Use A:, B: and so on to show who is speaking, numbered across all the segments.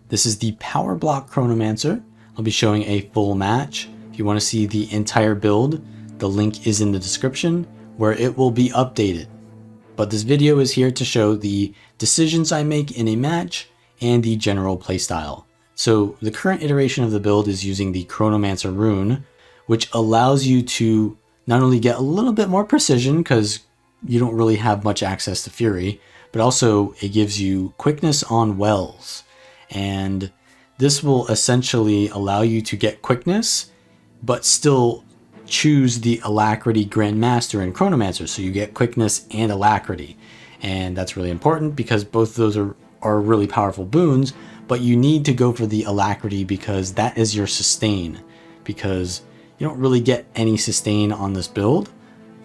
A: This is the Power Block Chronomancer. I'll be showing a full match. If you want to see the entire build, the link is in the description where it will be updated. But this video is here to show the decisions I make in a match and the general playstyle. So the current iteration of the build is using the Chronomancer rune, which allows you to not only get a little bit more precision because you don't really have much access to Fury, but also it gives you quickness on wells. And this will essentially allow you to get quickness, but still choose the alacrity Grandmaster in Chronomancer. So you get quickness and alacrity. And that's really important because both of those are really powerful boons, but you need to go for the alacrity because that is your sustain. Because you don't really get any sustain on this build,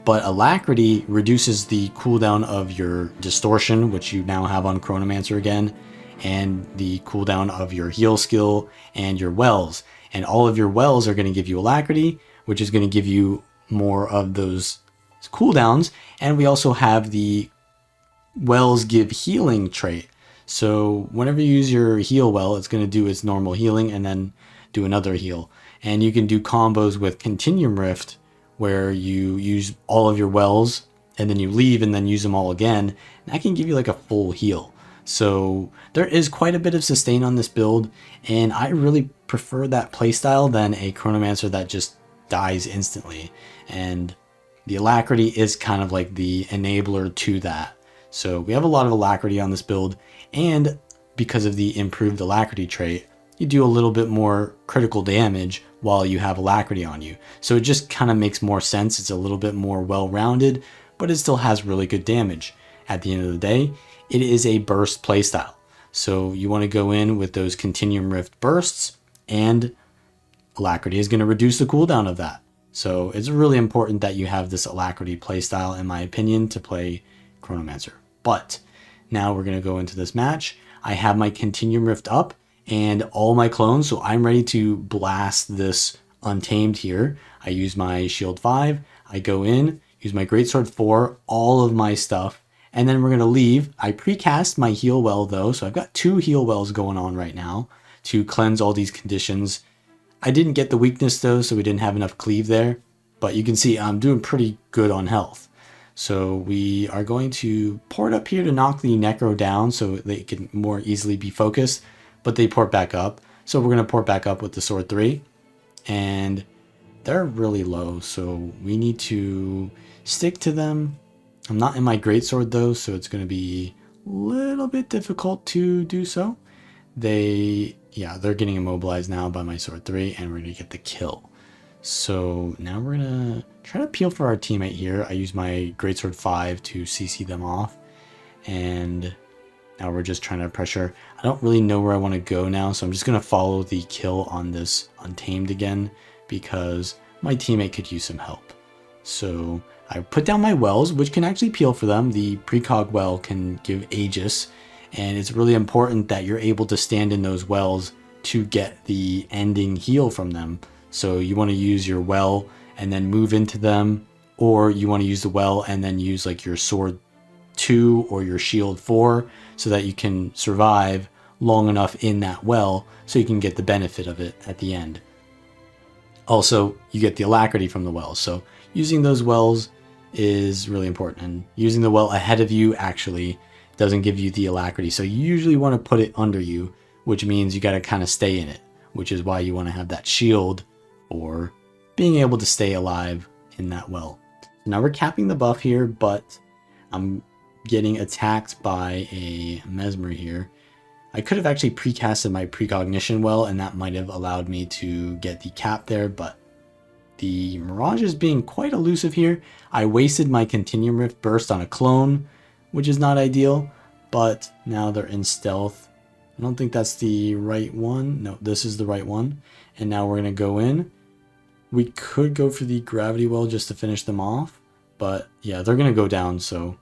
A: but alacrity reduces the cooldown of your distortion, which you now have on Chronomancer again, and the cooldown of your heal skill and your wells. And all of your wells are going to give you alacrity, which is going to give you more of those cooldowns. And we also have the wells give healing trait. So whenever you use your heal well, it's going to do its normal healing and then do another heal. And you can do combos with Continuum Rift where you use all of your wells and then you leave and then use them all again. And that can give you like a full heal. So there is quite a bit of sustain on this build, and I really prefer that playstyle than a Chronomancer that just dies instantly. And the alacrity is kind of like the enabler to that. So we have a lot of alacrity on this build, and because of the improved alacrity trait, you do a little bit more critical damage while you have alacrity on you. So it just kind of makes more sense. It's a little bit more well-rounded, but it still has really good damage. At the end of the day, it is a burst playstyle. So you want to go in with those Continuum Rift bursts, and alacrity is going to reduce the cooldown of that. So it's really important that you have this alacrity playstyle, in my opinion, to play Chronomancer. But now we're going to go into this match. I have my Continuum Rift up and all my clones, so I'm ready to blast this Untamed here. I use my Shield 5, I go in, use my Greatsword 4, all of my stuff, and then we're going to leave. I precast my heal well though, so I've got 2 heal wells going on right now to cleanse all these conditions. I didn't get the weakness though, so we didn't have enough cleave there, but you can see I'm doing pretty good on health. So we are going to port up here to knock the Necro down so they can more easily be focused, but they port back up. So we're going to port back up with the Sword 3, and they're really low, so we need to stick to them. I'm not in my Greatsword though, so it's going to be a little bit difficult to do so. They're getting immobilized now by my Sword 3, and we're going to get the kill. So now we're going to try to peel for our teammate here. I use my Greatsword 5 to CC them off, and now we're just trying to pressure. I don't really know where I want to go now, so I'm just going to follow the kill on this Untamed again because my teammate could use some help. So I put down my wells, which can actually peel for them. The precog well can give Aegis, and it's really important that you're able to stand in those wells to get the ending heal from them. So you want to use your well and then move into them, or you want to use the well and then use like your Sword 2 or your Shield 4 so that you can survive long enough in that well so you can get the benefit of it at the end. Also, you get the alacrity from the wells, so using those wells is really important, and using the well ahead of you actually doesn't give you the alacrity, so you usually want to put it under you, which means you got to kind of stay in it, which is why you want to have that shield or being able to stay alive in that well. Now we're capping the buff here, but I'm getting attacked by a mesmer here. I could have actually precasted my precognition well, and that might have allowed me to get the cap there, but the Mirage is being quite elusive here. I wasted my Continuum Rift burst on a clone, which is not ideal, but now they're in stealth. I don't think that's the right one. No, this is the right one. And now we're going to go in. We could go for the gravity well just to finish them off, but yeah, they're going to go down, so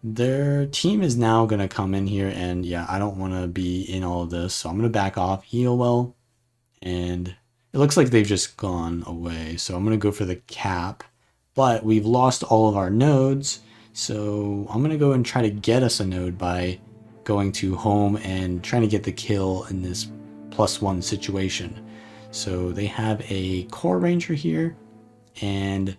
A: their team is now going to come in here, and yeah, I don't want to be in all of this, so I'm going to back off, heal well, and it looks like they've just gone away, so I'm going to go for the cap, but we've lost all of our nodes, so I'm going to go and try to get us a node by going to home and trying to get the kill in this +1 situation. So they have a core ranger here, and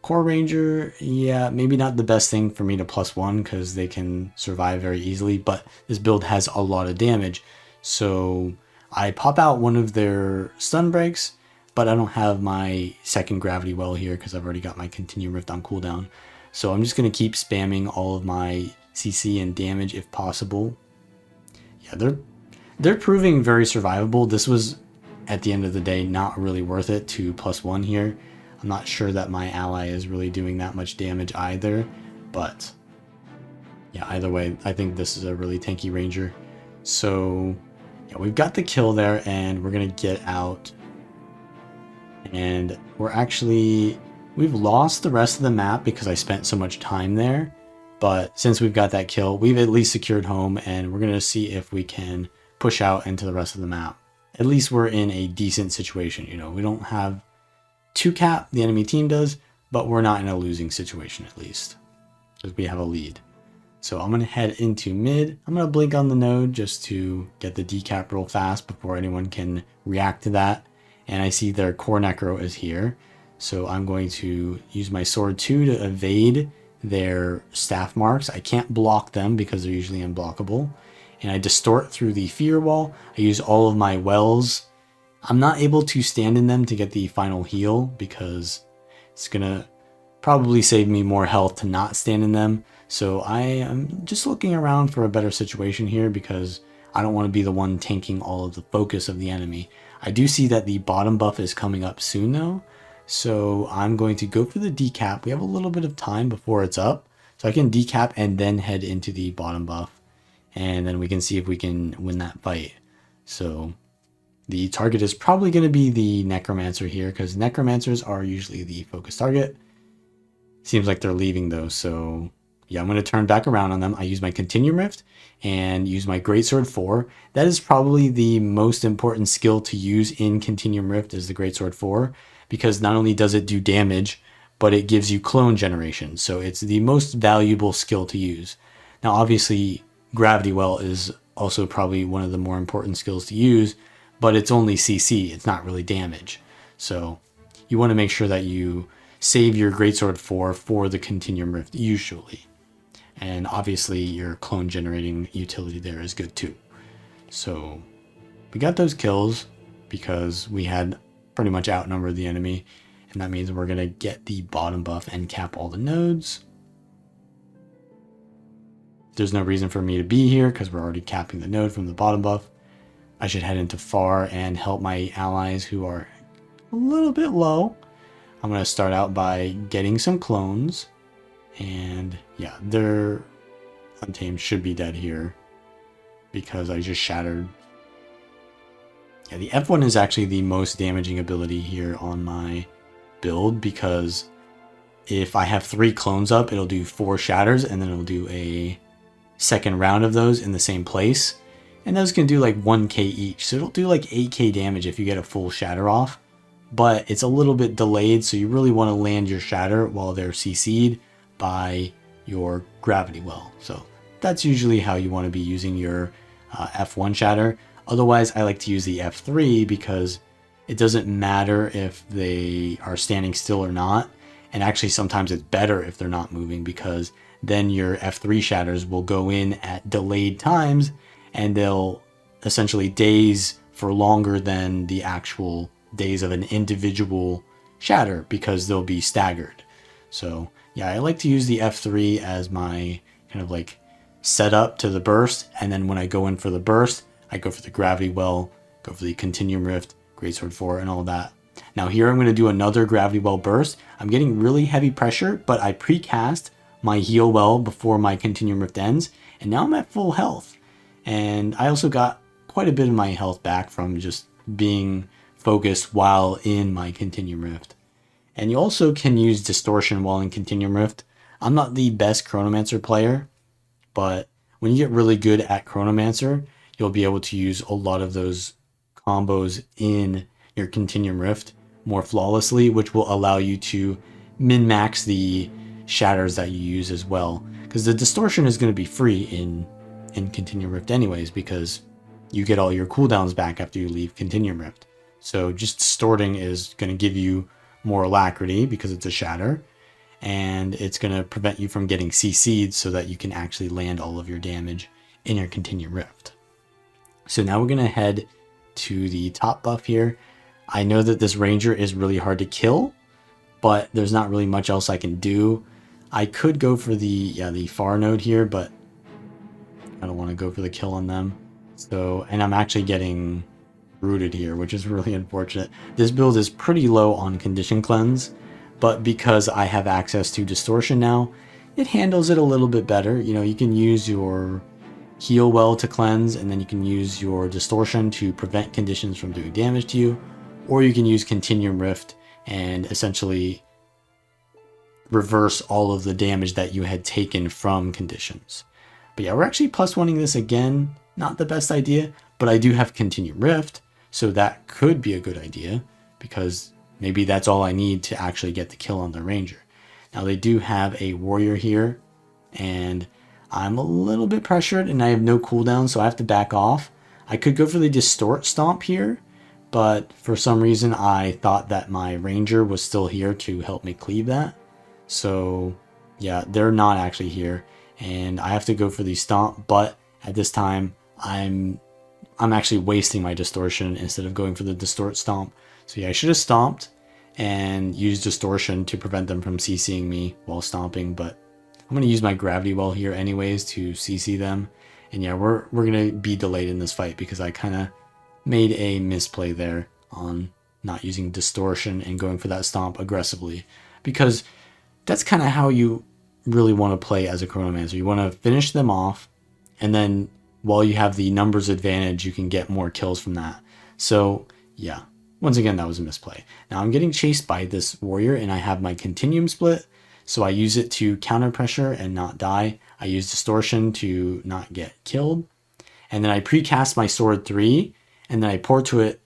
A: core ranger, yeah, maybe not the best thing for me to +1 because they can survive very easily, but this build has a lot of damage. So I pop out one of their stun breaks, but I don't have my second gravity well here because I've already got my continuum rift on cooldown. So I'm just going to keep spamming all of my CC and damage if possible. Yeah, they're proving very survivable. This was, at the end of the day, not really worth it to +1 here. I'm not sure that my ally is really doing that much damage either, but yeah, either way, I think this is a really tanky ranger. So yeah, we've got the kill there, and we're gonna get out, and we've lost the rest of the map because I spent so much time there. But since we've got that kill, we've at least secured home, and we're gonna see if we can push out into the rest of the map. At least we're in a decent situation. You know, we don't have 2 cap, the enemy team does, but we're not in a losing situation at least, because we have a lead. So I'm going to head into mid. I'm going to blink on the node just to get the decap real fast before anyone can react to that. And I see their core necro is here. So I'm going to use my sword 2 to evade their staff marks. I can't block them because they're usually unblockable. And I distort through the fear wall. I use all of my wells. I'm not able to stand in them to get the final heal because it's gonna probably save me more health to not stand in them. So I am just looking around for a better situation here because I don't want to be the one tanking all of the focus of the enemy. I do see that the bottom buff is coming up soon though, so I'm going to go for the decap. We have a little bit of time before it's up, so I can decap and then head into the bottom buff, and then we can see if we can win that fight. So the target is probably going to be the Necromancer here because Necromancers are usually the focus target. Seems like they're leaving though, so yeah, I'm going to turn back around on them. I use my Continuum Rift and use my Greatsword 4. That is probably the most important skill to use in Continuum Rift is the Greatsword 4, because not only does it do damage, but it gives you clone generation. So it's the most valuable skill to use. Now obviously Gravity Well is also probably one of the more important skills to use, but it's only CC, it's not really damage. So you want to make sure that you save your Greatsword 4 for the Continuum Rift usually. And obviously your clone generating utility there is good too. So we got those kills because we had pretty much outnumbered the enemy, and that means we're going to get the bottom buff and cap all the nodes. There's no reason for me to be here because we're already capping the node from the bottom buff. I should head into far and help my allies who are a little bit low. I'm going to start out by getting some clones. And yeah, their Untamed should be dead here because I just shattered. Yeah, the F1 is actually the most damaging ability here on my build because if I have 3 clones up, it'll do 4 shatters and then it'll do a second round of those in the same place. And those can do like 1k each. So it'll do like 8k damage if you get a full shatter off. But it's a little bit delayed, so you really want to land your shatter while they're CC'd by your gravity well. So that's usually how you want to be using your F1 shatter. Otherwise, I like to use the F3 because it doesn't matter if they are standing still or not. And actually sometimes it's better if they're not moving because then your F3 shatters will go in at delayed times and they'll essentially daze for longer than the actual days of an individual shatter because they'll be staggered. So yeah, I like to use the F3 as my kind of like setup to the burst, and then when I go in for the burst, I go for the Gravity Well, go for the Continuum Rift, Greatsword 4, and all that. Now here I'm going to do another Gravity Well burst. I'm getting really heavy pressure, but I precast my Heal Well before my Continuum Rift ends, and now I'm at full health. And I also got quite a bit of my health back from just being focused while in my Continuum Rift. And you also can use Distortion while in Continuum Rift. I'm not the best Chronomancer player, but when you get really good at Chronomancer, you'll be able to use a lot of those combos in your Continuum Rift more flawlessly, which will allow you to min-max the shatters that you use as well. Because the Distortion is going to be free in in Continuum Rift anyways, because you get all your cooldowns back after you leave Continuum Rift. So just distorting is going to give you more alacrity because it's a shatter, and it's going to prevent you from getting CC'd so that you can actually land all of your damage in your Continuum Rift. So now we're going to head to the top buff here. I know that this ranger is really hard to kill, but there's not really much else I can do. I could go for the far node here, but I don't want to go for the kill on them. So, and I'm actually getting rooted here, which is really unfortunate. This build is pretty low on condition cleanse, but because I have access to distortion now, it handles it a little bit better. You know, you can use your heal well to cleanse, and then you can use your distortion to prevent conditions from doing damage to you, or you can use Continuum Rift and essentially reverse all of the damage that you had taken from conditions. But yeah, we're actually plus oneing this again. Not the best idea, but I do have Continuum Rift, so that could be a good idea, because maybe that's all I need to actually get the kill on the ranger. Now they do have a warrior here, and I'm a little bit pressured and I have no cooldown, so I have to back off. I could go for the distort stomp here, but for some reason I thought that my ranger was still here to help me cleave that. So yeah, they're not actually here, and I have to go for the stomp, but at this time I'm actually wasting my distortion instead of going for the distort stomp. So yeah, I should have stomped and used distortion to prevent them from CCing me while stomping, but I'm going to use my gravity well here anyways to CC them. And yeah, we're going to be delayed in this fight because I kind of made a misplay there on not using distortion and going for that stomp aggressively, because that's kind of how you really want to play as a Chronomancer. You want to finish them off, and then while you have the numbers advantage, you can get more kills from that. So yeah, once again, that was a misplay. Now I'm getting chased by this warrior, and I have my Continuum split, so I use it to counter pressure and not die. I use distortion to not get killed, and then I precast my sword 3, and then I pour to it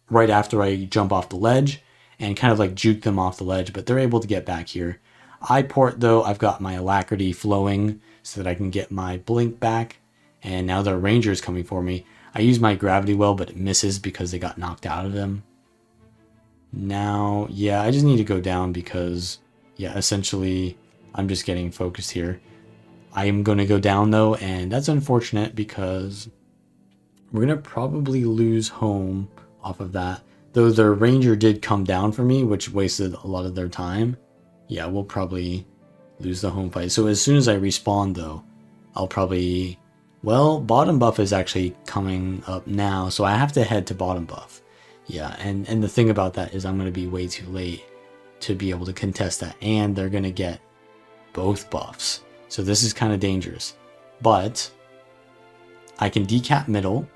A: right after I jump off the ledge and kind of like juke them off the ledge, but they're able to get back here. I port though, I've got my alacrity flowing so that I can get my blink back, and now their ranger is coming for me. I use my gravity well, but it misses because they got knocked out of him. Now, yeah, I just need to go down because, yeah, essentially I'm just getting focused here. I am going to go down though, and that's unfortunate because we're going to probably lose home off of that. Though their ranger did come down for me, which wasted a lot of their time. Yeah, we'll probably lose the home fight. So as soon as I respawn though, I'll probably... Well, bottom buff is actually coming up now, so I have to head to bottom buff. Yeah, and the thing about that is I'm going to be way too late to be able to contest that, and they're going to get both buffs. So this is kind of dangerous. But I can decap middle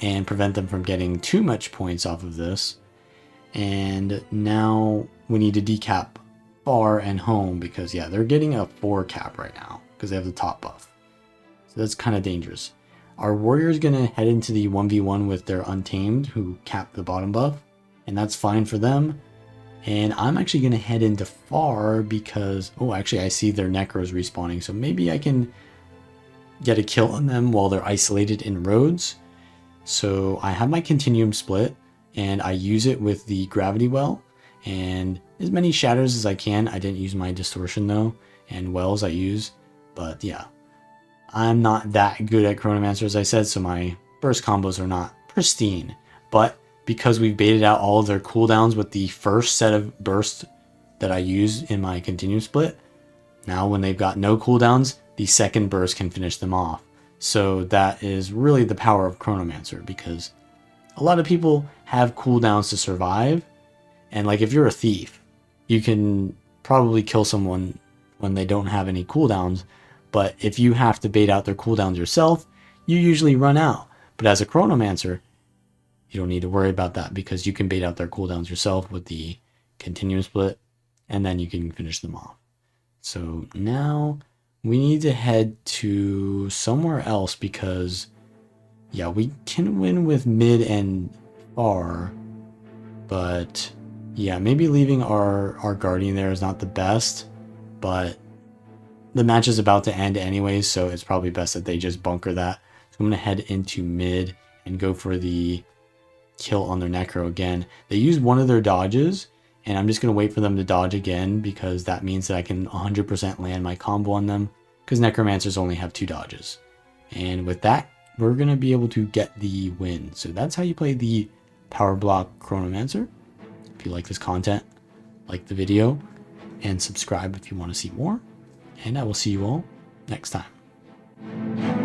A: and prevent them from getting too much points off of this. And now we need to decap far and home because, yeah, they're getting a 4 cap right now because they have the top buff. So that's kind of dangerous. Our warrior is going to head into the 1v1 with their Untamed, who cap the bottom buff, and that's fine for them. And I'm actually going to head into far because, oh, actually I see their Necros respawning, so maybe I can get a kill on them while they're isolated in roads. So I have my Continuum split, and I use it with the gravity well, and as many shatters as I can. I didn't use my distortion though, and wells I use, but yeah. I'm not that good at Chronomancer, as I said, so my burst combos are not pristine. But because we've baited out all of their cooldowns with the first set of bursts that I use in my Continuum split, now when they've got no cooldowns, the second burst can finish them off. So that is really the power of Chronomancer, because a lot of people have cooldowns to survive. And like if you're a thief, you can probably kill someone when they don't have any cooldowns. But if you have to bait out their cooldowns yourself, you usually run out. But as a Chronomancer, you don't need to worry about that because you can bait out their cooldowns yourself with the Continuum split, and then you can finish them off. So now we need to head to somewhere else because, yeah, we can win with mid and far, but yeah, maybe leaving our Guardian there is not the best, but the match is about to end anyways, so it's probably best that they just bunker that. So I'm going to head into mid and go for the kill on their Necro again. They use one of their dodges, and I'm just going to wait for them to dodge again because that means that I can 100% land my combo on them because Necromancers only have 2 dodges. And with that, we're going to be able to get the win. So that's how you play the Power Block Chronomancer. If you like this content, like the video, and subscribe if you want to see more. And I will see you all next time.